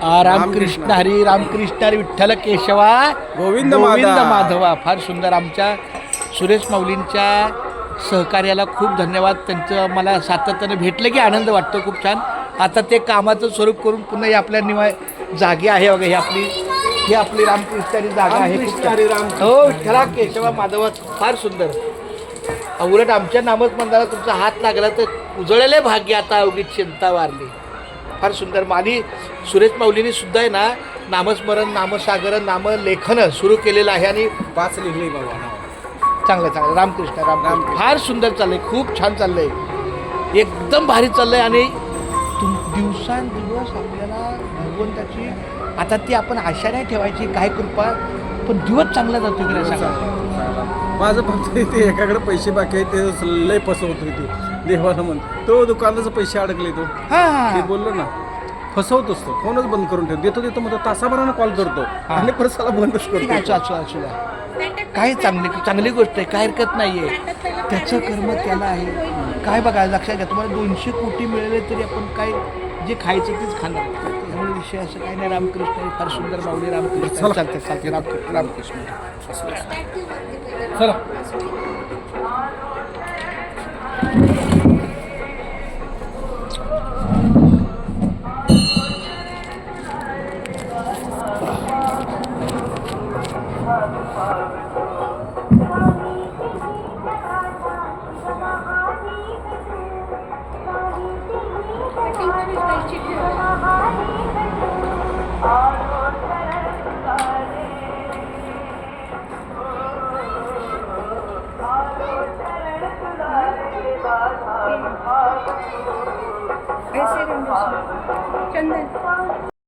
रामकृष्ण हरी, रामकृष्ण हरी, विठ्ठल केशवा गोविंद माधवा. फार सुंदर. आमच्या सुरेश माऊलींच्या सहकार्याला खूप धन्यवाद. त्यांचं मला सातत्याने भेटलं की आनंद वाटतो. खूप छान. आता ते कामाचं स्वरूप करून पुन्हा ही आपल्या जागी आहे बघा. ही आपली रामकृष्ण हरी जागा आहे. हो, विठ्ठला केशवा माधवा. फार सुंदर. उलट आमच्या नामस्मरणाला तुमचा हात लागला तर उजळले भाग्य आता अवघी चिंता वारली. फार सुंदर. आणि सुरेश माऊलींनी सुद्धा आहे ना नामस्मरण, नामसागर, नामलेखन सुरू केलेलं आहे आणि 5 लिहिले बाबा. चांगलं रामकृष्ण राम. फार सुंदर चाललंय. खूप छान चाललंय. एकदम भारी चाललंय. आणि दिवसांदिवस आपल्याला भगवंताची आता ती आपण आशा नाही ठेवायची काय कृपा, पण दिवस चांगला जातो की नाही सांगा. माझं फक्त ते एकाकडे पैसे बाकी आहेत ते लय फसवतो ते देवाला म्हण. तो दुकानाचे पैसे अडकले तो. ते बोललो ना फसवत असतो. फोनच बंद करून ठेव. देतो म्हणतो तासाभरानं कॉल करतो आणि परसाला बंदच करतो. असू काय चांगली गोष्ट आहे. काय हरकत नाही आहे. त्याचं कर्म त्याला आहे. काय बघा लक्षात घ्या, तुम्हाला 200 कोटी मिळाले तरी आपण काय जे खायचं तेच खाणार. त्यामुळे विषय असं काही नाही. रामकृष्ण फार सुंदर माऊली. रामकृष्ण चालते रामकृष्ण. चला.